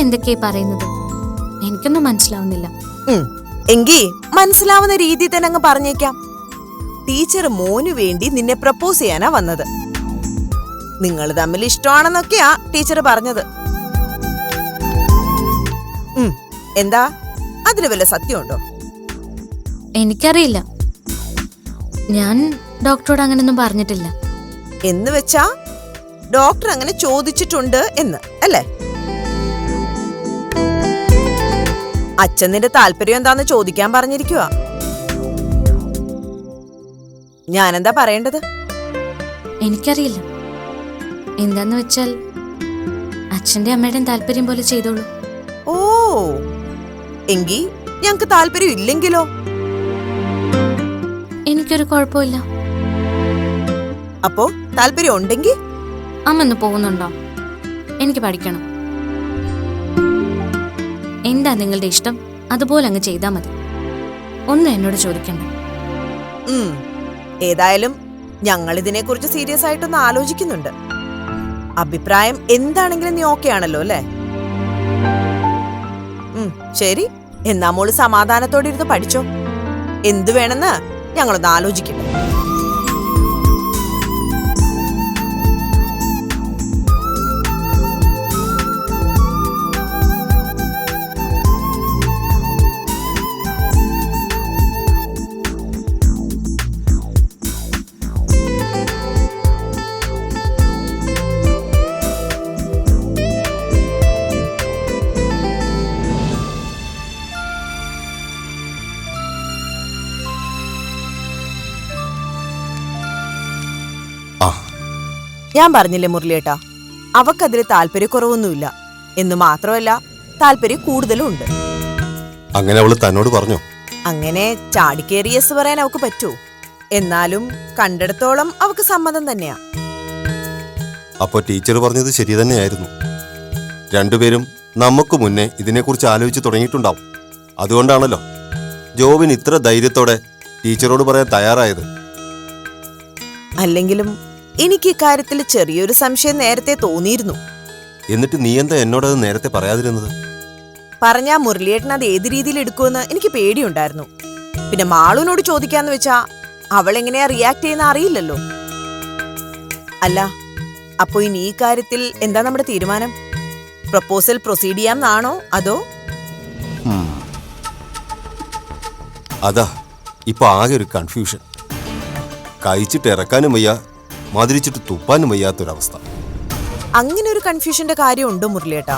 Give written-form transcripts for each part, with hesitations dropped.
എന്തൊക്കെയാ പറയുന്നത്? എനിക്കൊന്നും മനസ്സിലാവുന്നില്ല. എങ്കി മനസ്സിലാവുന്ന രീതി തന്നെ അങ്ങ് പറഞ്ഞേക്കാം. ടീച്ചർ മോനു വേണ്ടി നിന്നെ പ്രപ്പോസ് ചെയ്യാനാ വന്നത്. നിങ്ങൾ തമ്മിൽ ഇഷ്ടമാണെന്നൊക്കെയാ ടീച്ചർ പറഞ്ഞത്. എന്താ അതിന് വല്ല സത്യമുണ്ടോ? എനിക്കറിയില്ല. ഞാൻ ഡോക്ടറോട് അങ്ങനൊന്നും പറഞ്ഞിട്ടില്ല. എന്ന് വെച്ചാ ഡോക്ടർ അങ്ങനെ ചോദിച്ചിട്ടുണ്ട് എന്ന് അല്ലേ? അച്ഛൻ നിന്റെ താല്പര്യം എന്താന്ന് ചോദിക്കാൻ പറഞ്ഞിരിക്കുക. ഞാനെന്താ പറയേണ്ടത്? എനിക്കറിയില്ല. എന്താന്ന് വെച്ചാൽ അച്ഛന്റെ അമ്മയുടെയും താല്പര്യം പോലെ ചെയ്തോളൂ. ഓ, എങ്കി ഞങ്ങക്ക് താല്പര്യം ഇല്ലെങ്കിലോ? എനിക്കൊരു കുഴപ്പമില്ല. അപ്പോ താല്പര്യം ഉണ്ടെങ്കിൽ അമ്മ ഒന്ന് പോകുന്നുണ്ടോ? എനിക്ക് പഠിക്കണം. എന്താ നിങ്ങളുടെ ഇഷ്ടം അതുപോലെ അങ്ങ് ചെയ്താൽ മതി. ഒന്നും എന്നോട് ചോദിക്കണ്ട. ഏതായാലും ഞങ്ങൾ ഇതിനെ കുറിച്ച് സീരിയസ് ആയിട്ടൊന്ന് ആലോചിക്കുന്നുണ്ട്. അഭിപ്രായം എന്താണെങ്കിലും നീ ഓക്കെ ആണല്ലോ അല്ലേ? ശരി, എന്നാ മോള് സമാധാനത്തോടെ ഇരുന്ന് പഠിച്ചോ. എന്തു വേണമെന്ന് ഞങ്ങളൊന്ന് ആലോചിക്കട്ടെ. ഞാൻ പറഞ്ഞില്ലേ മുരളിയേട്ടാ, അവക്കതിൽ താല്പര്യക്കുറവൊന്നുമില്ല എന്ന് മാത്രമല്ല താല്പര്യം കൂടുതലും ഉണ്ട്. അങ്ങനെ അവള് തന്നോട് പറഞ്ഞോ? അങ്ങനെ ചാടിക്കേറി യെസ് പറയാൻ അവക്ക് പറ്റൂ. എന്നാലും കണ്ടെടുത്തോളം അവക്ക് സമ്മതം തന്നെയാ. അപ്പൊ ടീച്ചർ പറഞ്ഞത് ശരി തന്നെയായിരുന്നു. രണ്ടുപേരും നമുക്ക് മുന്നേ ഇതിനെക്കുറിച്ച് ആലോചിച്ച് തുടങ്ങിയിട്ടുണ്ടാവും. അതുകൊണ്ടാണല്ലോ ജോബിന് ഇത്ര ധൈര്യത്തോടെ ടീച്ചറോട് പറയാൻ തയ്യാറായത്. അല്ലെങ്കിലും എനിക്ക് ഇക്കാര്യത്തിൽ ചെറിയൊരു സംശയം നേരത്തെ തോന്നിയിരുന്നു. എന്നിട്ട് നീ എന്താ എന്നോടത് നേരത്തെ പറയാതിരുന്നത്? പറഞ്ഞാ മുരളിയേട്ടൻ അത് ഏത് രീതിയിൽ എടുക്കുമെന്ന് എനിക്ക് പേടിയുണ്ടായിരുന്നു. പിന്നെ മാളുവിനോട് ചോദിക്കാന്ന് വെച്ചാ അവളെങ്ങനെയാ റിയാക്ട് ചെയ്യുന്ന അറിയില്ലല്ലോ. അല്ല, അപ്പൊ ഇനി ഈ കാര്യത്തിൽ എന്താ നമ്മുടെ തീരുമാനം? പ്രപ്പോസൽ പ്രൊസീഡ് ചെയ്യാമെന്നാണോ അതോ? അതാ ഇപ്പൊ ആകെ ഒരു കൺഫ്യൂഷൻ. കഴിച്ചിട്ട് ഇറക്കാനും വയ്യ, മധുരിച്ചിട്ട് തുപ്പാനും വയ്യാത്തൊരവസ്ഥ. അങ്ങനെ ഒരു കൺഫ്യൂഷന്റെ കാര്യമുണ്ടോ മുരളിയേട്ടാ?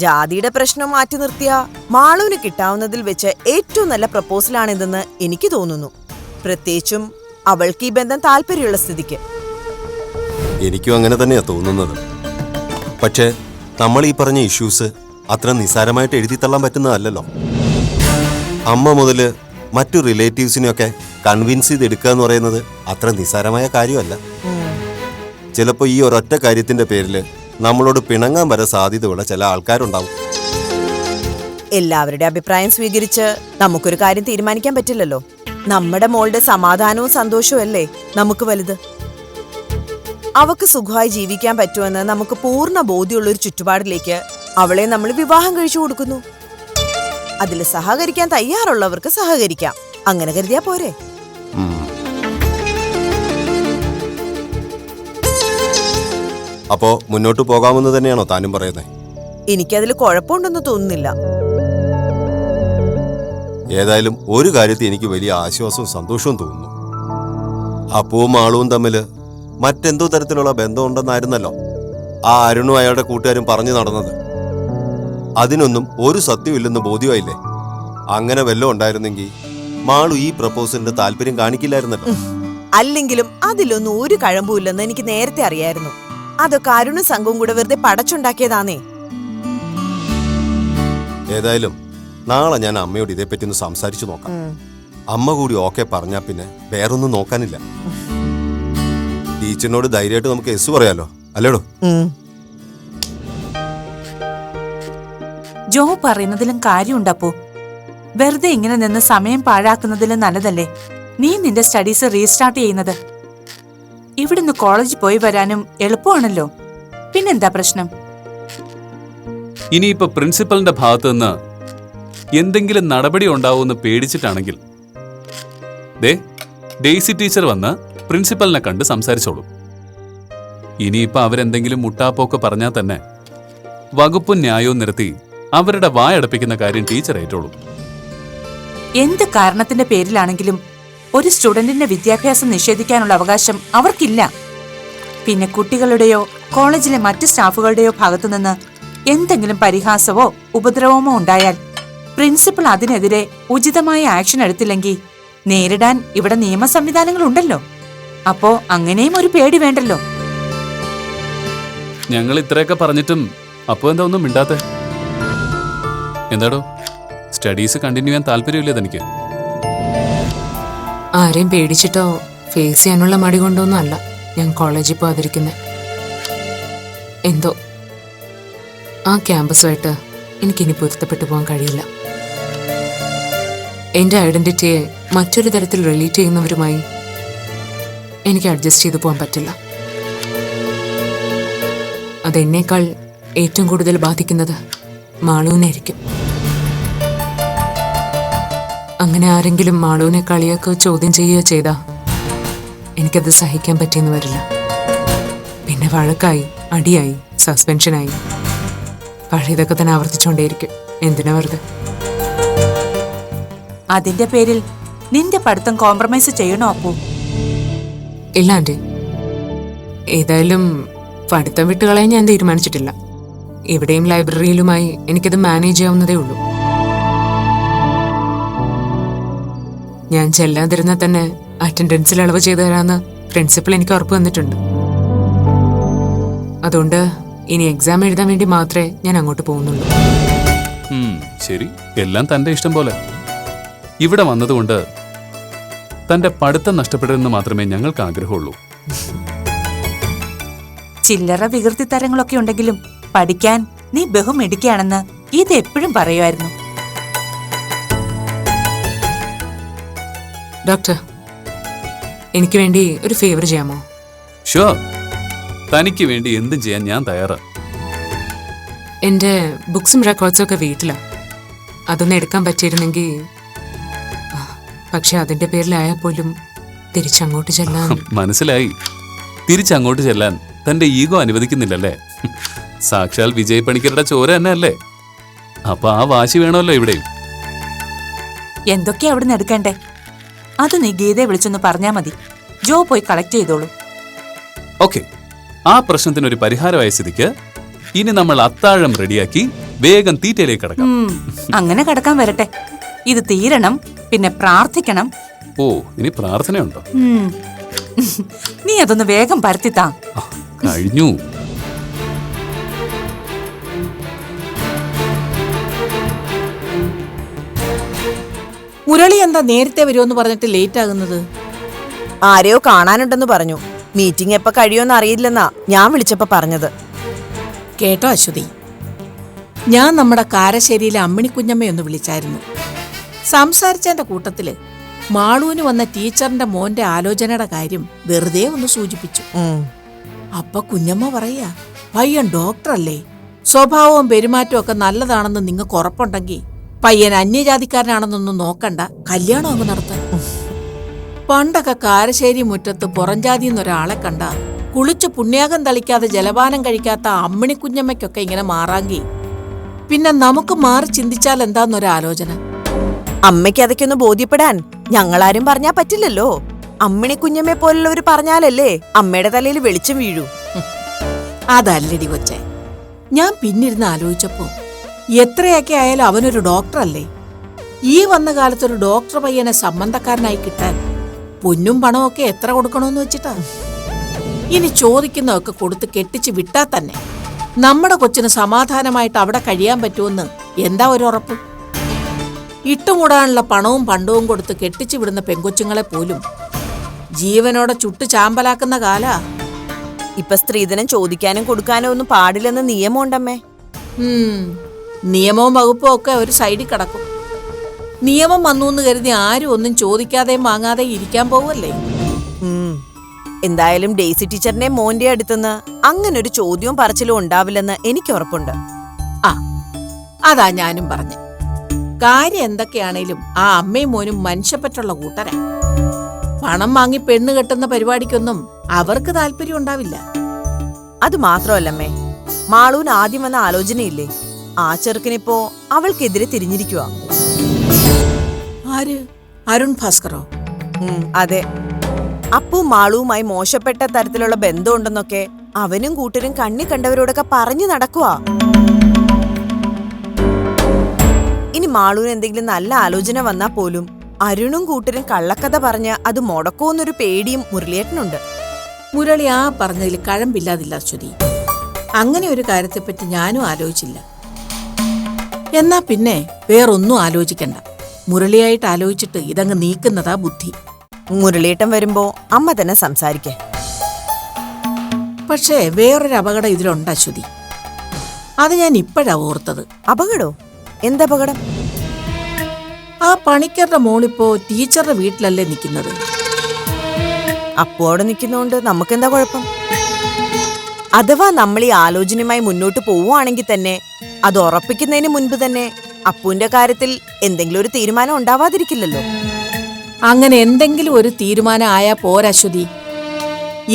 ജാതിയുടെ പ്രശ്നം മാറ്റി നിർത്തിയ മാളുവിന് കിട്ടാവുന്നതിൽ വെച്ച് ഏറ്റവും നല്ല പ്രപ്പോസലാണിതെന്ന് എനിക്ക് തോന്നുന്നു. പ്രത്യേകിച്ചും അവൾക്ക് ഈ ബന്ധം താല്പര്യമുള്ള സ്ഥിതിക്ക്. എനിക്കും അങ്ങനെ തന്നെയാ തോന്നുന്നത്. പക്ഷേ നമ്മൾ ഈ പറഞ്ഞ ഇഷ്യൂസ് അത്ര നിസ്സാരമായിട്ട് എഴുതി തള്ളാൻ പറ്റുന്നതല്ലല്ലോ. അമ്മ മുതല് മറ്റു റിലേറ്റീവ്സിനെയൊക്കെ കൺവിൻസ് ചെയ്തെടുക്കുക എന്ന് പറയുന്നത് അത്ര നിസ്സാരമായ കാര്യമല്ല. ചിലപ്പോ ഈ ഒരൊറ്റ കാര്യത്തിന്റെ പേരില് നമ്മളോട് പിണങ്ങാൻ വരെ സാധ്യതയുള്ള ചില ആൾക്കാരുണ്ടാവും. എല്ലാവരുടെ അഭിപ്രായം സ്വീകരിച്ച് നമുക്കൊരു കാര്യം തീരുമാനിക്കാൻ പറ്റില്ലല്ലോ. നമ്മുടെ മോളുടെ സമാധാനവും സന്തോഷവും അല്ലേ നമുക്ക് വലുത്. അവക്ക് സുഖമായി ജീവിക്കാൻ പറ്റുമെന്ന് നമുക്ക് പൂർണ്ണ ബോധ്യമുള്ള ഒരു ചുറ്റുപാടിലേക്ക് അവളെ നമ്മൾ വിവാഹം കഴിച്ചു കൊടുക്കുന്നു. അതിൽ സഹകരിക്കാൻ തയ്യാറുള്ളവർക്ക് സഹകരിക്കാം. അങ്ങനെ കരുതിയാ പോരെ? അപ്പോ മുന്നോട്ട് പോകാമെന്ന് തന്നെയാണോ താനും പറയുന്നത്? എനിക്കതിൽ കുഴപ്പമുണ്ടെന്ന് തോന്നുന്നില്ല. ഏതായാലും ഒരു കാര്യത്തിൽ എനിക്ക് വലിയ ആശ്വാസവും സന്തോഷവും തോന്നുന്നു. അപ്പവും ആളും തമ്മില് മറ്റെന്തോ തരത്തിലുള്ള ബന്ധമുണ്ടെന്നായിരുന്നല്ലോ ആ അരുണും അയാളുടെ കൂട്ടുകാരും പറഞ്ഞു നടന്നത്. അതിനൊന്നും ഒരു സത്യമില്ലെന്ന് ബോധ്യമായില്ലേ? അങ്ങനെ വല്ലതും ഉണ്ടായിരുന്നെങ്കിൽ മാളു ഈ പ്രപ്പോസലിന്റെ താല്പര്യം കാണിക്കില്ലായിരുന്നല്ലോ. അല്ലെങ്കിലും അതിലൊന്നും ഒരു കഴമ്പുമില്ലെന്ന് എനിക്ക് നേരത്തെ അറിയായിരുന്നു. അതൊക്കെ അരുണും സംഘവും കൂടെ വെറുതെ പടച്ചുണ്ടാക്കിയതാന്നേ. ഏതായാലും നാളെ ഞാൻ അമ്മയോട് ഇതേപ്പറ്റി ഒന്ന് സംസാരിച്ചു നോക്കാം. അമ്മ കൂടി ഓക്കെ പറഞ്ഞാ പിന്നെ വേറൊന്നും നോക്കാനില്ല. ടീച്ചറിനോട് ധൈര്യമായിട്ട് നമുക്ക് എസ് പറയാലോ, അല്ലേടോ? ജോ പറയുന്നതിലും കാര്യമുണ്ടപ്പോ. വെറുതെ ഇങ്ങനെ നിന്ന് സമയം പാഴാക്കുന്നതിലും നല്ലതല്ലേ നീ നിന്റെ സ്റ്റഡീസ് റീസ്റ്റാർട്ട് ചെയ്യുന്നത്. ഇവിടുന്ന് കോളേജിൽ പോയി വരാനും എളുപ്പമാണല്ലോ. പിന്നെന്താ പ്രശ്നം? ഇനിയിപ്പോ പ്രിൻസിപ്പലിന്റെ ഭാഗത്തു നിന്ന് എന്തെങ്കിലും നടപടി ഉണ്ടാവുമെന്ന് പേടിച്ചിട്ടാണെങ്കിൽ ഡെയ്സി ടീച്ചർ വന്ന് പ്രിൻസിപ്പലിനെ കണ്ട് സംസാരിച്ചോളൂ. ഇനിയിപ്പോ അവരെന്തെങ്കിലും മുട്ടാപ്പോക്ക് പറഞ്ഞാൽ തന്നെ വകുപ്പും ന്യായവും നിരത്തി അവരുടെ വായടപ്പിക്കുന്ന കാര്യം ടീച്ചർ ഏറ്റോളൂ. എന്ത് കാരണത്തിന്റെ പേരിലാണെങ്കിലും ഒരു സ്റ്റുഡന്റിന്റെ വിദ്യാഭ്യാസം നിഷേധിക്കാനുള്ള അവകാശം അവർക്കില്ല. പിന്നെ കുട്ടികളുടെയോ കോളേജിലെ മറ്റ് സ്റ്റാഫുകളുടെയോ ഭാഗത്തുനിന്ന് എന്തെങ്കിലും പരിഹാസമോ ഉപദ്രവമോ ഉണ്ടായാൽ പ്രിൻസിപ്പൽ അതിനെതിരെ ഉചിതമായ ആക്ഷൻ എടുത്തില്ലെങ്കിൽ നേരിടാൻ ഇവിടെ നിയമ സംവിധാനങ്ങളുണ്ടല്ലോ. അപ്പോ അങ്ങനെയും ഒരു പേടി വേണ്ടല്ലോ. ഞങ്ങൾ ഇത്രയൊക്കെ പറഞ്ഞിട്ടും അപ്പോ എന്താ ഒന്നും മിണ്ടാത്തെ? എന്താടോ, സ്റ്റഡീസ് കണ്ടിന്യൂ ചെയ്യാൻ താല്പര്യമില്ലേ തനിക്ക്? ആരെയും പേടിച്ചിട്ടോ ഫേസ് ചെയ്യാനുള്ള മടി കൊണ്ടൊന്നും അല്ല ഞാൻ കോളേജിൽ പോകാതിരിക്കുന്നത്. എന്തോ ആ ക്യാമ്പസുമായിട്ട് എനിക്കിനി പൊരുത്തപ്പെട്ടു പോകാൻ കഴിയില്ല. എൻ്റെ ഐഡന്റിറ്റിയെ മറ്റൊരു തരത്തിൽ റിലേറ്റ് ചെയ്യുന്നവരുമായി എനിക്ക് അഡ്ജസ്റ്റ് ചെയ്തു പോകാൻ പറ്റില്ല. അതെന്നേക്കാൾ ഏറ്റവും കൂടുതൽ ബാധിക്കുന്നത് മാളുവിനായിരിക്കും. അങ്ങനെ ആരെങ്കിലും മാളുവിനെ കളിയാക്കോ ചോദ്യം ചെയ്യുകയോ ചെയ്താ എനിക്കത് സഹിക്കാൻ പറ്റിയെന്ന് വരില്ല. പിന്നെ വഴക്കായി, അടിയായി, സസ്പെൻഷനായി, പഴയതൊക്കെ തന്നെ ആവർത്തിച്ചുകൊണ്ടേയിരിക്കും. എന്തിനാ വെറുതെ? അതിന്റെ പേരിൽ നിന്റെ പഠിത്തം കോംപ്രമൈസ് ചെയ്യണോ അപ്പോ? ഇല്ല ആൻറ്റി, ഏതായാലും പഠിത്തം വിട്ടുകളയാൻ ഞാൻ തീരുമാനിച്ചിട്ടില്ല. ഇവിടെയും ലൈബ്രറിയിലുമായി എനിക്കത് മാനേജ് ചെയ്യാവുന്നതേ ഉള്ളൂ. ഞാൻ ചെല്ലാതിരുന്നാൽ തന്നെ അറ്റൻഡൻസിൽ ഇളവ് ചെയ്തു തരാമെന്ന് പ്രിൻസിപ്പൽ എനിക്ക് ഉറപ്പ് തന്നിട്ടുണ്ട്. അതുകൊണ്ട് ഇനി എക്സാം എഴുതാൻ വേണ്ടി മാത്രമേ ഞാൻ അങ്ങോട്ട് പോകുന്നുള്ളൂ. ശരി, എല്ലാം തന്റെ ഇഷ്ടം പോലെ. ഇവിടെ വന്നതുകൊണ്ട് തന്റെ പഠിത്തം നഷ്ടപ്പെടരുതെന്ന് മാത്രമേ ഞങ്ങൾക്ക് ആഗ്രഹമുള്ളൂ. ചില്ലറ വികൃതിത്തരങ്ങളൊക്കെ ഉണ്ടെങ്കിലും പഠിക്കാൻ നീ ബഹുമിടിക്കുകയാണെന്ന് ഇത് എപ്പോഴും പറയുമായിരുന്നു. ഡോക്ടർ, എനിക്ക് വേണ്ടി ഒരു ഫേവർ ചെയ്യാമോ? ഷുവർ, തനിക്ക് വേണ്ടി എന്തും ചെയ്യാൻ ഞാൻ തയ്യാറാ. എൻ്റെ ബുക്സും റെക്കോർഡ്സും ഒക്കെ വീട്ടിലാണ്. അതൊന്ന് എടുക്കാൻ പറ്റിയിരുന്നെങ്കിൽ. പക്ഷെ അതിന്റെ പേരിലായാൽ പോലും തിരിച്ചങ്ങോട്ട് ചെല്ലാൻ. മനസ്സിലായി, തിരിച്ചങ്ങോട്ട് ചെല്ലാൻ തന്റെ ഈഗോ അനുവദിക്കുന്നില്ലല്ലേ? സാക്ഷാൽ വിജയ് പണിക്കരുടെ ചോര തന്നെ അല്ലേ? അപ്പൊ ആ വാശി വേണമല്ലോ ഇവിടെയും. എന്തൊക്കെയാ അവിടുന്ന് എടുക്കണ്ടേ? അത് നീ ഗീതയെ വിളിച്ചൊന്ന് പറഞ്ഞാ മതി. ജോ പോയി കളക്ട് ചെയ്തോളൂ. ഓക്കെ, ആ പ്രശ്നത്തിനൊരു പരിഹാരമായ സ്ഥിതിക്ക് ഇനി നമ്മൾ അത്താഴം റെഡിയാക്കി വേഗം തീറ്റയിലേക്ക് കിടക്കാം. അങ്ങനെ കിടക്കാൻ വരട്ടെ. ഇത് തീരണം, പിന്നെ പ്രാർത്ഥിക്കണം. ഓ, ഇനി പ്രാർത്ഥനയുണ്ടോ? നീ അതൊന്ന് വേഗം പരത്തിത്താ. കഴിഞ്ഞു. മുരളി എന്താ നേരത്തെ വരുമെന്ന് പറഞ്ഞിട്ട് ലേറ്റ് ആകുന്നത്? ആരെയോ കാണാനുണ്ടെന്ന് പറഞ്ഞു. മീറ്റിംഗ് എപ്പോ കഴിയുമെന്ന് അറിയില്ലെന്നാ ഞാൻ വിളിച്ചപ്പോ പറഞ്ഞത്. കേട്ടോ അശ്വതി, ഞാൻ നമ്മുടെ കാരശ്ശേരിയിലെ അമ്മിണിക്കുഞ്ഞമ്മയൊന്ന് വിളിച്ചായിരുന്നു. സംസാരിച്ചതിന്റെ കൂട്ടത്തില് മാളൂന് വന്ന ടീച്ചറിന്റെ മോന്റെ ആലോചനയുടെ കാര്യം വെറുതെ ഒന്ന് സൂചിപ്പിച്ചു. അപ്പൊ കുഞ്ഞമ്മ പറയാ, പയ്യൻ ഡോക്ടറല്ലേ, സ്വഭാവവും പെരുമാറ്റവും ഒക്കെ നല്ലതാണെന്ന് നിങ്ങൾക്ക് ഉറപ്പുണ്ടെങ്കിൽ പയ്യൻ അന്യജാതിക്കാരനാണെന്നൊന്നും നോക്കണ്ട, കല്യാണം അങ്ങ് നടത്താൻ. പണ്ടൊക്കെ കാരശ്ശേരി മുറ്റത്ത് പുറംജാതിന്നൊരാളെ കണ്ട കുളിച്ച് പുണ്യാകം തളിക്കാതെ ജലപാനം കഴിക്കാത്ത അമ്മിണിക്കുഞ്ഞമ്മയ്ക്കൊക്കെ ഇങ്ങനെ മാറാങ്കി പിന്നെ നമുക്ക് മാറി ചിന്തിച്ചാൽ എന്താന്നൊരാലോചന. അമ്മയ്ക്ക് അതൊക്കെ ഒന്ന് ബോധ്യപ്പെടാൻ ഞങ്ങളാരും പറഞ്ഞാ പറ്റില്ലല്ലോ. അമ്മിണിക്കുഞ്ഞമ്മെ പോലുള്ളവര് പറഞ്ഞാലല്ലേ അമ്മയുടെ തലയിൽ വെളിച്ചം വീഴൂ. അതല്ലടി കൊച്ചേ, ഞാൻ പിന്നിരുന്ന് ആലോചിച്ചപ്പോ എത്രയൊക്കെ ആയാലും അവനൊരു ഡോക്ടറല്ലേ. ഈ വന്ന കാലത്തൊരു ഡോക്ടർ പയ്യനെ സംബന്ധക്കാരനായി കിട്ടാൻ പൊന്നും പണമൊക്കെ എത്ര കൊടുക്കണമെന്ന് വെച്ചിട്ടാ. ഇനി ചോദിക്കുന്നതൊക്കെ കൊടുത്ത് കെട്ടിച്ച് വിട്ടാ തന്നെ നമ്മുടെ കൊച്ചിന് സമാധാനമായിട്ട് അവിടെ കഴിയാൻ പറ്റുമെന്ന് എന്താ ഒരു ഉറപ്പ്? ഇട്ടുമൂടാനുള്ള പണവും പണ്ടവും കൊടുത്ത് കെട്ടിച്ചു വിടുന്ന പെങ്കൊച്ചുങ്ങളെ പോലും ജീവനോടെ ചുട്ടു ചാമ്പലാക്കുന്ന കാലാ. ഇപ്പൊ സ്ത്രീധനം ചോദിക്കാനും കൊടുക്കാനും ഒന്നും പാടില്ലെന്ന് നിയമമുണ്ടമ്മേ. നിയമവും വകുപ്പും ഒക്കെ ഒരു സൈഡിൽ കിടക്കും. നിയമം വന്നു എന്ന് കരുതി ആരും ഒന്നും ചോദിക്കാതെയും വാങ്ങാതെയും ഇരിക്കാൻ പോവല്ലേ? എന്തായാലും ഡെയ്സി ടീച്ചറിന്റെ മോന്റെ അടുത്തുനിന്ന് അങ്ങനൊരു ചോദ്യവും പറച്ചിലും ഉണ്ടാവില്ലെന്ന് എനിക്ക് ഉറപ്പുണ്ട്. ആ, അതാ ഞാനും പറഞ്ഞു. കാര്യം എന്തൊക്കെയാണേലും ആ അമ്മയും മോനും മനുഷ്യപ്പറ്റുള്ള കൂട്ടരാ. പണം വാങ്ങി പെണ്ണ് കെട്ടുന്ന പരിപാടിക്കൊന്നും അവർക്ക് താല്പര്യം ഉണ്ടാവില്ല. അത് മാത്രമല്ലമ്മേ, മാളൂന് ആദ്യം വന്ന ആലോചനയില്ലേ, ആ ചെറുക്കനിപ്പോ അവൾക്കെതിരെ തിരിഞ്ഞിരിക്കുക. ആര്? അരുൺ ഭാസ്കറോ? അതെ. അപ്പു മാളുവുമായി മോശപ്പെട്ട തരത്തിലുള്ള ബന്ധമുണ്ടെന്നൊക്കെ അവനും കൂട്ടരും കണ്ണി കണ്ടവരോടൊക്കെ പറഞ്ഞു നടക്കുവാ. ഇനി മാളുവിന് എന്തെങ്കിലും നല്ല ആലോചന വന്നാ പോലും അരുണും കൂട്ടരും കള്ളക്കഥ പറഞ്ഞ് അത് മുടക്കുമെന്നൊരു പേടിയും മുരളിയേട്ടനുണ്ട്. മുരളി ആ പറഞ്ഞതിൽ കഴമ്പില്ലാതില്ല ശ്രുതി. അങ്ങനെ ഒരു കാര്യത്തെപ്പറ്റി ഞാനും ആലോചിച്ചില്ല. എന്നാ പിന്നെ വേറൊന്നും ആലോചിക്കണ്ട. മുരളിയായിട്ട് ആലോചിച്ചിട്ട് ഇതങ്ങ് നീക്കുന്നതാ ബുദ്ധി. മുരളിയേട്ടൻ വരുമ്പോ അമ്മ തന്നെ സംസാരിക്കേ. പക്ഷേ വേറൊരു അപകടം ഇതിലുണ്ട് ശ്രുതി. അത് ഞാൻ ഇപ്പോഴാ ഓർത്തത്. അപകടോ? എന്തപകടം? ആ പണിക്കരുടെ മോളിപ്പോ ടീച്ചറുടെ വീട്ടിലല്ലേ നിൽക്കുന്നത്. അപ്പു അവിടെ നിൽക്കുന്നോണ്ട് നമുക്കെന്താ കുഴപ്പം? അഥവാ നമ്മൾ ഈ ആലോചനയുമായി മുന്നോട്ട് പോവുകയാണെങ്കിൽ തന്നെ അത് ഉറപ്പിക്കുന്നതിന് മുൻപ് തന്നെ അപ്പുവിന്റെ കാര്യത്തിൽ എന്തെങ്കിലും ഒരു തീരുമാനം ഉണ്ടാവാതിരിക്കില്ലല്ലോ. അങ്ങനെ എന്തെങ്കിലും ഒരു തീരുമാനം ആയാ പോരാ ശ്രുതി.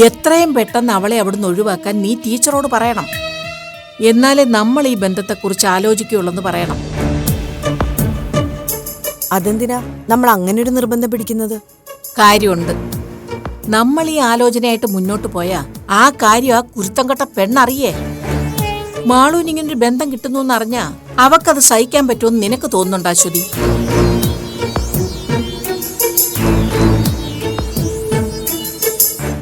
എത്രയും പെട്ടെന്ന് അവളെ അവിടുന്ന് ഒഴിവാക്കാൻ നീ ടീച്ചറോട് പറയണം. എന്നാലേ നമ്മൾ ഈ ബന്ധത്തെക്കുറിച്ച് ആലോചിക്കുകയുള്ളെന്ന് പറയണം. അതെന്തിനാ നമ്മൾ അങ്ങനെ ഒരു നിർബന്ധം പിടിക്കുന്നത്? കാര്യമുണ്ട്. നമ്മൾ ഈ ആലോചനയായിട്ട് മുന്നോട്ട് പോയാ ആ കാര്യം ആ കുരുത്തം കെട്ട പെണ്ണറിയേ. മാളൂന് ഇങ്ങനൊരു ബന്ധം കിട്ടുന്നു എന്നറിഞ്ഞാ അവക്കത് സഹിക്കാൻ പറ്റുമെന്ന് നിനക്ക് തോന്നുന്നുണ്ടാ ശ്രുതി?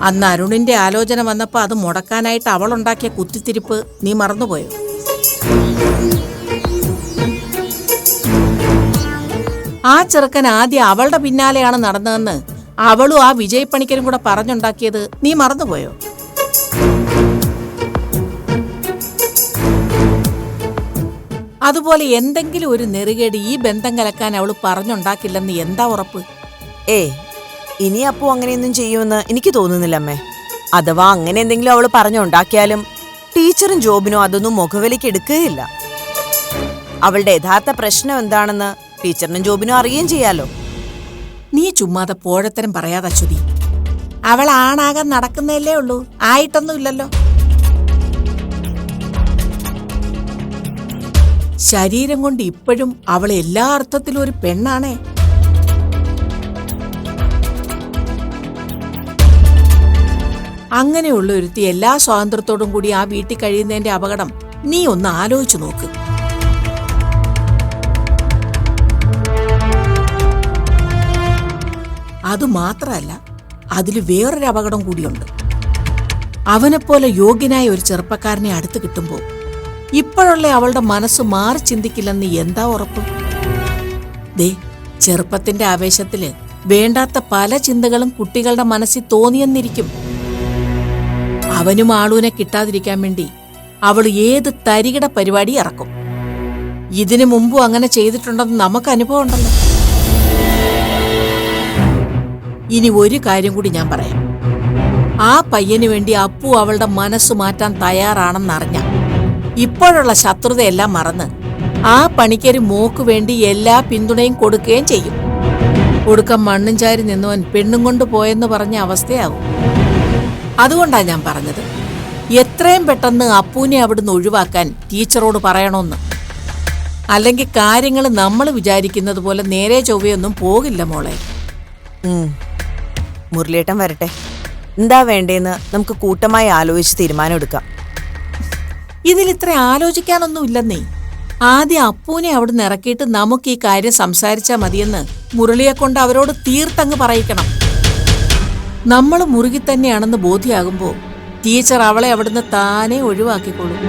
അന്ന് അരുണിന്റെ ആലോചന വന്നപ്പോ അത് മുടക്കാനായിട്ട് അവളുണ്ടാക്കിയ കുത്തിത്തിരിപ്പ് നീ മറന്നുപോയോ? ആ ചെറുക്കൻ ആദ്യം അവളുടെ പിന്നാലെയാണ് നടന്നതെന്ന് അവളും ആ വിജയ് പണിക്കരും കൂടെ പറഞ്ഞുണ്ടാക്കിയത് നീ മറന്നുപോയോ? അതുപോലെ എന്തെങ്കിലും ഒരു നെറുകേട് ഈ ബന്ധം കലക്കാൻ അവൾ പറഞ്ഞുണ്ടാക്കില്ലെന്ന് എന്താ ഉറപ്പ്? ഇനി അപ്പു അങ്ങനെയൊന്നും ചെയ്യുമെന്ന് എനിക്ക് തോന്നുന്നില്ല അമ്മേ. അഥവാ അങ്ങനെ എന്തെങ്കിലും അവള് പറഞ്ഞുണ്ടാക്കിയാലും ടീച്ചറും ജോബിനും അതൊന്നും മുഖവിലേക്ക് എടുക്കുകയില്ല. അവളുടെ യഥാർത്ഥ പ്രശ്നം എന്താണെന്ന് ടീച്ചറിനും ജോബിനും അറിയുകയും ചെയ്യാലോ. നീ ചുമ്മാതെ പോഴത്തരം പറയാതെ ശ്രുതി. അവൾ ആണാകാൻ നടക്കുന്നതല്ലേ ഉള്ളൂ, ആയിട്ടൊന്നുമില്ലല്ലോ. ശരീരം കൊണ്ട് ഇപ്പോഴും അവൾ എല്ലാ അർത്ഥത്തിലും ഒരു പെണ്ണാണേ. അങ്ങനെയുള്ള ഒരുത്തി എല്ലാ സ്വാതന്ത്ര്യത്തോടും കൂടി ആ വീട്ടിൽ കഴിയുന്നതിന്റെ അപകടം നീ ഒന്ന് ആലോചിച്ചു നോക്ക്. അതുമാത്രമല്ല, അതിൽ വേറൊരു അപകടം കൂടിയുണ്ട്. അവനെപ്പോലെ യോഗ്യനായ ഒരു ചെറുപ്പക്കാരനെ അടുത്ത് കിട്ടുമ്പോൾ ഇപ്പോഴുള്ള അവളുടെ മനസ്സ് മാറി ചിന്തിക്കില്ലെന്ന് എന്താ ഉറപ്പ്? ദേ, ചെറുപ്പത്തിന്റെ ആവേശത്തില് വേണ്ടാത്ത പല ചിന്തകളും കുട്ടികളുടെ മനസ്സിൽ തോന്നിയെന്നിരിക്കും. അവനും ആളൂനെ കിട്ടാതിരിക്കാൻ വേണ്ടി അവൾ ഏത് തരികിട പരിപാടി ഇറക്കും. ഇതിനു മുമ്പും അങ്ങനെ ചെയ്തിട്ടുണ്ടെന്ന് നമുക്ക് അനുഭവം ഉണ്ടല്ലോ. ഇനി ഒരു കാര്യം കൂടി ഞാൻ പറയാം. ആ പയ്യന് വേണ്ടി അപ്പു അവളുടെ മനസ്സ് മാറ്റാൻ തയ്യാറാണെന്നറിഞ്ഞ ഇപ്പോഴുള്ള ശത്രുതയെല്ലാം മറന്ന് ആ പണിക്കൊരു മോക്ക് വേണ്ടി എല്ലാ പിന്തുണയും കൊടുക്കുകയും ചെയ്യും. കൊടുക്കാൻ മണ്ണും ചാരി നിന്നവൻ പെണ്ണും കൊണ്ട് പോയെന്ന് പറഞ്ഞ അവസ്ഥയാവും. അതുകൊണ്ടാ ഞാൻ പറഞ്ഞത്, എത്രയും പെട്ടെന്ന് അപ്പൂനെ അവിടുന്ന് ഒഴിവാക്കാൻ ടീച്ചറോട് പറയണമെന്ന്. അല്ലെങ്കിൽ കാര്യങ്ങൾ നമ്മൾ വിചാരിക്കുന്നത് പോലെ നേരെ ചൊവ്വയൊന്നും പോകില്ല മോളെ. മുരളിയേട്ടൻ വരട്ടെ, എന്താ വേണ്ടേന്ന് നമുക്ക് കൂട്ടമായി ആലോചിച്ച് തീരുമാനം എടുക്കാം. ഇതിൽ ഇത്ര ആലോചിക്കാനൊന്നും ഇല്ലെന്നേ. ആദ്യം അപ്പൂനെ അവിടുന്ന് ഇറക്കിയിട്ട് നമുക്ക് ഈ കാര്യം സംസാരിച്ചാൽ മതിയെന്ന് മുരളിയെ കൊണ്ട് അവരോട് തീർത്തങ്ങ് പറയിക്കണം. നമ്മൾ മുറുകി തന്നെയാണെന്ന് ബോധ്യമാകുമ്പോൾ ടീച്ചർ അവളെ അവിടുന്ന് താനെ ഒഴിവാക്കിക്കോളും.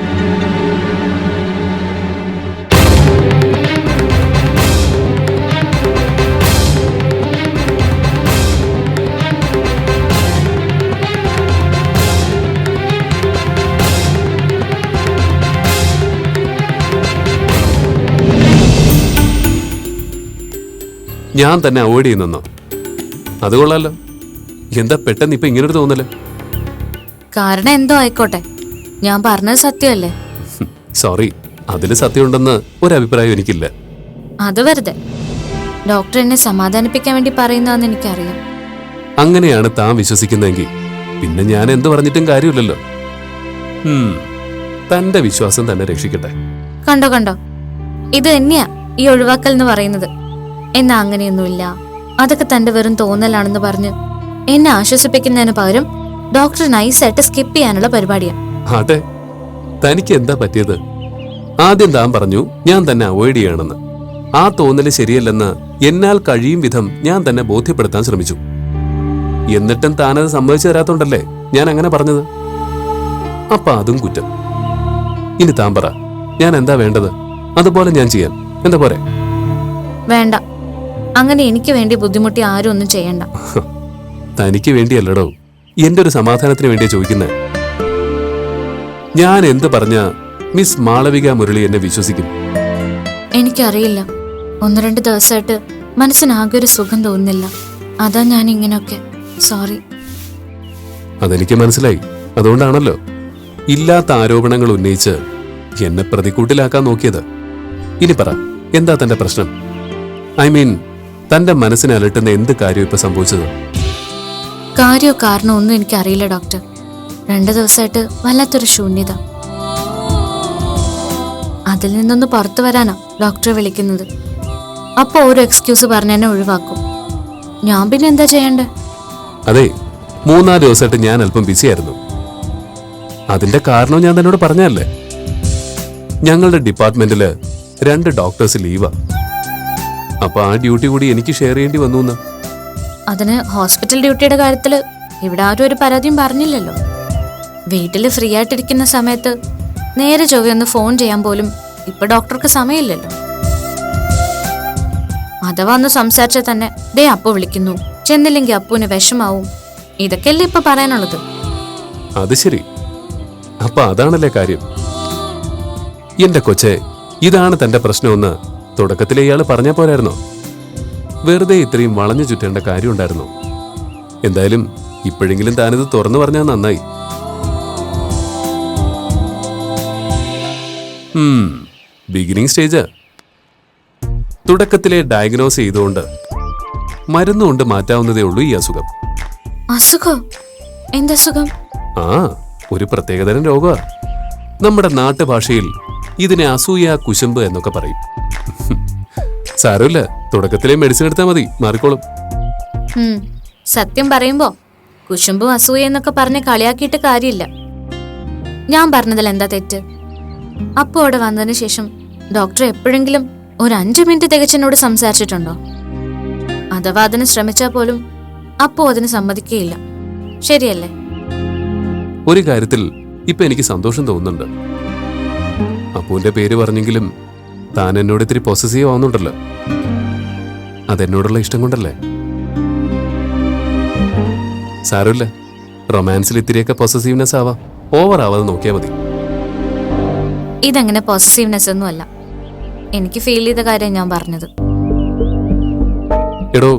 ഞാൻ തന്നെ അവോയ്ഡ് ചെയ്യുന്നോ? അത് കൊള്ളാലോ. എന്താ പെട്ടെന്ന് ഇപ്പൊ ഇങ്ങനൊരു തോന്നല്? കാരണം എന്തോ ആയിക്കോട്ടെ, ഞാൻ പറഞ്ഞത് സത്യമല്ലേ. സോറി, അതിൽ സത്യമുണ്ടെന്ന് ഒരഭിപ്രായം എനിക്കില്ല. അത് വെറുതെ ഡോക്ടർ എന്നെ സമാധാനിപ്പിക്കാൻ വേണ്ടി പറയുന്നതെന്ന് എനിക്കറിയാം. അങ്ങനെയാണ് താൻ വിശ്വസിക്കുന്നതെങ്കിൽ പിന്നെ ഞാൻ എന്ത് പറഞ്ഞിട്ടും കാര്യമില്ലല്ലോ. തന്റെ വിശ്വാസം തന്നെ രക്ഷിക്കട്ടെ. കണ്ടോ കണ്ടോ, ഇത് തന്നെയാ ഈ ഒഴിവാക്കൽ എന്ന് പറയുന്നത്. എന്നാ അങ്ങനെയൊന്നുമില്ല, അതൊക്കെ തന്റെ വെറും തോന്നലാണെന്ന് പറഞ്ഞ് എന്നെ ആശ്വസിപ്പിക്കുന്നതിന് പകരം ഡോക്ടർ നൈസായിട്ട് സ്കിപ്പ് ചെയ്യാനുള്ള പരിപാടിയാ. അതെ, തനിക്ക് എന്താ പറ്റിയത്? ആദ്യം താൻ പറഞ്ഞു ഞാൻ തന്നെ അവോയ്ഡ് ചെയ്യണമെന്ന്. ആ തോന്നല് ശരിയല്ലെന്ന് എന്നാൽ കഴിയും വിധം ഞാൻ തന്നെ ബോധ്യപ്പെടുത്താൻ ശ്രമിച്ചു. എന്നിട്ടും താനത് സമ്മതിച്ചു തരാത്തോണ്ടല്ലേ ഞാൻ അങ്ങനെ പറഞ്ഞത്. അപ്പൊ അതും കുറ്റം. ഇനി താൻ പറ, ഞാൻ എന്താ വേണ്ടത്? അതുപോലെ ഞാൻ ചെയ്യാൻ എന്താ പോരെ? വേണ്ട, അങ്ങനെ എനിക്ക് വേണ്ടി ബുദ്ധിമുട്ടി ആരും ഒന്നും ചെയ്യണ്ട. തനിക്ക് വേണ്ടിയല്ലടോ, എന്റെ ഒരു സമാധാനത്തിന് വേണ്ടിയാ ചോദിക്കുന്നത്. ഞാൻ എന്ത് പറഞ്ഞ മിസ് മാളവിക മുരളി എന്നെ വിശ്വസിക്കും? എനിക്കറിയില്ല, 1-2 ദിവസമായിട്ട് മനസ്സിനാകെ ഒരു സുഖം തോന്നുന്നില്ല. അതാ ഞാൻ ഇങ്ങനെയൊക്കെ. സോറി. അതെനിക്ക് മനസ്സിലായി. അതുകൊണ്ടാണല്ലോ ഇല്ലാത്ത ആരോപണങ്ങൾ ഉന്നയിച്ച് എന്നെ പ്രതിക്കൂട്ടിലാക്കാൻ നോക്കിയത്. ഇനി പറ, എന്താ തന്റെ പ്രശ്നം? ഐ മീൻ, തന്റെ മനസ്സിനെ അലട്ടുന്ന എന്ത് കാര്യം ഇപ്പൊ സംഭവിച്ചത്? കാര്യമോ കാരണമോ ഒന്നും എനിക്കറിയില്ല ഡോക്ടർ. 2 ദിവസമായിട്ട് വല്ലാത്തൊരു ശൂന്യത. അതിൽ നിന്നൊന്ന് പുറത്തു വരാനാ ഡോക്ടറെ വിളിക്കുന്നത്. അപ്പൊ ഒരു എക്സ്ക്യൂസ് പറഞ്ഞ് എന്നെ ഒഴിവാക്കും. ഞാൻ പിന്നെ എന്താ ചെയ്യണ്ടേ? അതെ, 3-4 ദിവസമായിട്ട് ഞാൻ അല്പം ബിസിയായിരുന്നു. അതിന്റെ കാരണം ഞാൻ തന്നോട് പറഞ്ഞല്ലേ. ഞങ്ങളുടെ ഡിപ്പാർട്ട്മെന്റില് 2 ഡോക്ടേഴ്സ് ലീവാ. അപ്പൊ ആ ഡ്യൂട്ടി കൂടി എനിക്ക് ഷെയർ ചെയ്യേണ്ടി വന്നു. അതിന് ഹോസ്പിറ്റൽ ഡ്യൂട്ടിയുടെ കാര്യത്തില് ഇവിടെ ആരും ഒരു പരാതിയും പറഞ്ഞില്ലല്ലോ. വീട്ടില് ഫ്രീ ആയിട്ടിരിക്കുന്ന സമയത്ത് നേരെ ചൊവ്വയൊന്ന് ഫോൺ ചെയ്യാൻ പോലും ഇപ്പൊ ഡോക്ടർക്ക് സമയമില്ലല്ലോ. അഥവാ ഒന്ന് സംസാരിച്ചാൽ തന്നെ ദേ അപ്പു വിളിക്കുന്നു, ചെന്നില്ലെങ്കിൽ അപ്പുവിന് വിഷമാവും. ഇതൊക്കെയല്ലേ ഇപ്പൊ പറയാനുള്ളത്. അത് ശരി, അപ്പൊ അതാണല്ലേ കാര്യം. എന്റെ കൊച്ചെ, ഇതാണ് തന്റെ പ്രശ്നമെന്ന് തുടക്കത്തിലെ ഇയാള് പറഞ്ഞാ പോരായിരുന്നോ? വെറുതെ ഇത്രയും വളഞ്ഞു ചുറ്റേണ്ട കാര്യം ഉണ്ടായിരുന്നു. എന്തായാലും ഇപ്പോഴെങ്കിലും താനിത് തുറന്നു പറഞ്ഞാൽ നന്നായി. Beginning stage. തുടക്കത്തിലെ ഡയഗ്നോസ് ചെയ്തുകൊണ്ട് മരുന്നുകൊണ്ട് മാറ്റാവുന്നതേ ഉള്ളൂ ഈ അസുഖം. അസുഖം? എന്തസുഖം? ആ, ഒരു പ്രത്യേകതരം രോഗമാ. നമ്മുടെ നാട്ടുഭാഷയിൽ ഇതിനെ അസൂയ, കുശുമ്പ് എന്നൊക്കെ പറയും. സാരമില്ല, തുടക്കത്തിലെ മെഡിസിൻ എടുത്താൽ മതി, മാറിക്കോളും. സത്യം പറയുമ്പോ കുശുമ്പും അസൂയ എന്നൊക്കെ പറഞ്ഞ് കളിയാക്കിയിട്ട് കാര്യമില്ല. ഞാൻ പറഞ്ഞതിൽ എന്താ തെറ്റ്? അപ്പോ അവിടെ വന്നതിന് ശേഷം ഡോക്ടർ എപ്പോഴെങ്കിലും ഒരു 5 മിനിറ്റ് തികച്ചെന്നോട് സംസാരിച്ചിട്ടുണ്ടോ? അഥവാ അതിന് ശ്രമിച്ചാൽ പോലും അപ്പോ അതിന് സമ്മതിക്കുകയില്ല. ശരിയല്ലേ? ഒരു കാര്യത്തിൽ ഇപ്പൊ എനിക്ക് സന്തോഷം തോന്നുന്നുണ്ട്. അപ്പുവിന്റെ പേര് പറഞ്ഞെങ്കിലും താൻ എന്നോട് ഇത്തിരി പൊസസീവ് ആവുന്നുണ്ടല്ലോ. അതെന്നോടുള്ള ഇഷ്ടം കൊണ്ടല്ലേ? സാരമില്ല, റൊമാൻസിൽ ഇത്തിരിയൊക്കെ പൊസസീവ്നെസ് ആവാം. ഓവർ ആവാതെ നോക്കിയാൽ മതി. ഇതങ്ങനെ പോസിറ്റീവ്നെസ് ഒന്നും അല്ല. എനിക്ക് ഫീൽ ചെയ്ത കാര്യം ഞാൻ പറഞ്ഞത്. എടോ,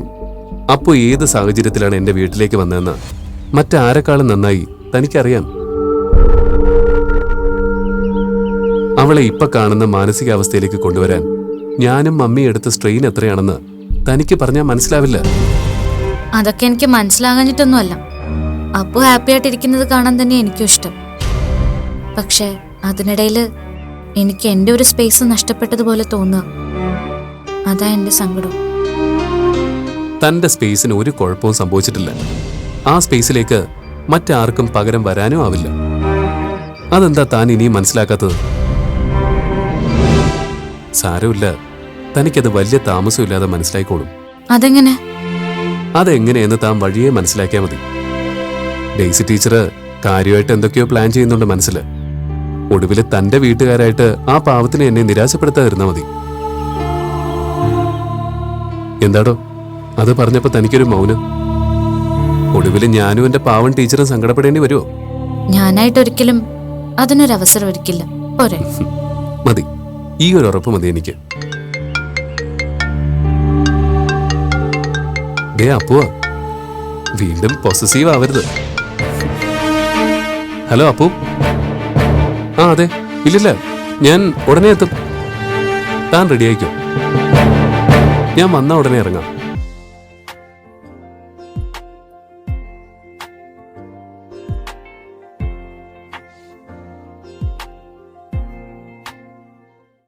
അപ്പു ഏത് സാഹചര്യത്തിലാണ് എന്റെ വീട്ടിലേക്ക് വന്നതെന്ന് മറ്റാരെക്കാളും നന്നായി തനിക്കറിയാം. അവളെ ഇപ്പൊ കാണുന്ന മാനസികാവസ്ഥയിലേക്ക് കൊണ്ടുവരാൻ ഞാനും മമ്മി എടുത്ത സ്ട്രെയിൻ എത്രയാണെന്ന് തനിക്ക് പറഞ്ഞാൽ മനസ്സിലാവില്ല. അതൊക്കെ എനിക്ക് മനസ്സിലാകാഞ്ഞിട്ടൊന്നുമല്ല. അപ്പു ഹാപ്പി ആയിട്ടിരിക്കുന്നത് കാണാൻ തന്നെ എനിക്കും ഇഷ്ടം. പക്ഷെ അതിനിടയില് എനിക്ക് എന്റെ ഒരു സ്പേസ് നഷ്ടപ്പെട്ടതുപോലെ തോന്നുക. അതാ എന്റെ സങ്കടം. തന്റെ സ്പേസിന് ഒരു കുഴപ്പവും സംഭവിച്ചിട്ടില്ല. ആ സ്പേസിലേക്ക് മറ്റാർക്കും പകരം വരാനും ആവില്ല. അതെന്താ താൻ ഇനിയും മനസ്സിലാക്കാത്തത്? സാരമില്ല, തനിക്കത് വലിയ താമസമില്ലാതെ മനസ്സിലായിക്കോളും. അതെങ്ങനെ? അതെങ്ങനെയെന്ന് താൻ വഴിയെ മനസ്സിലാക്കിയാൽ മതി. ഡെയ്സി ടീച്ചർ കാര്യമായിട്ട് എന്തൊക്കെയോ പ്ലാൻ ചെയ്യുന്നുണ്ട് മനസ്സില്. ഒടുവിൽ തന്റെ വീട്ടുകാരായിട്ട് ആ പാവത്തിനെ എന്നെ നിരാശപ്പെടുത്താതിരുന്നാ മതി. എന്താടോ അത് പറഞ്ഞപ്പോ തനിക്കൊരു മൗനം? ഒടുവിൽ ഞാനും എന്റെ പാവൻ ടീച്ചറും സങ്കടപ്പെടേണ്ടി വരുമോ? ഞാനായിട്ടൊരിക്കലും അതിനൊരവസരം ഒരുക്കില്ല. പോരെ? മതി, ഈ ഒരു ഉറപ്പ് മതി എനിക്ക്. ദേ അപ്പുവാ, വീണ്ടും പൊസസീവ് ആവരുത്. ഹലോ അപ്പു. ആ അതെ, ഇല്ലില്ല, ഞാൻ ഉടനെ എത്തും. താൻ റെഡിയായിക്കോ. ഞാൻ വന്ന ഉടനെ ഇറങ്ങാം.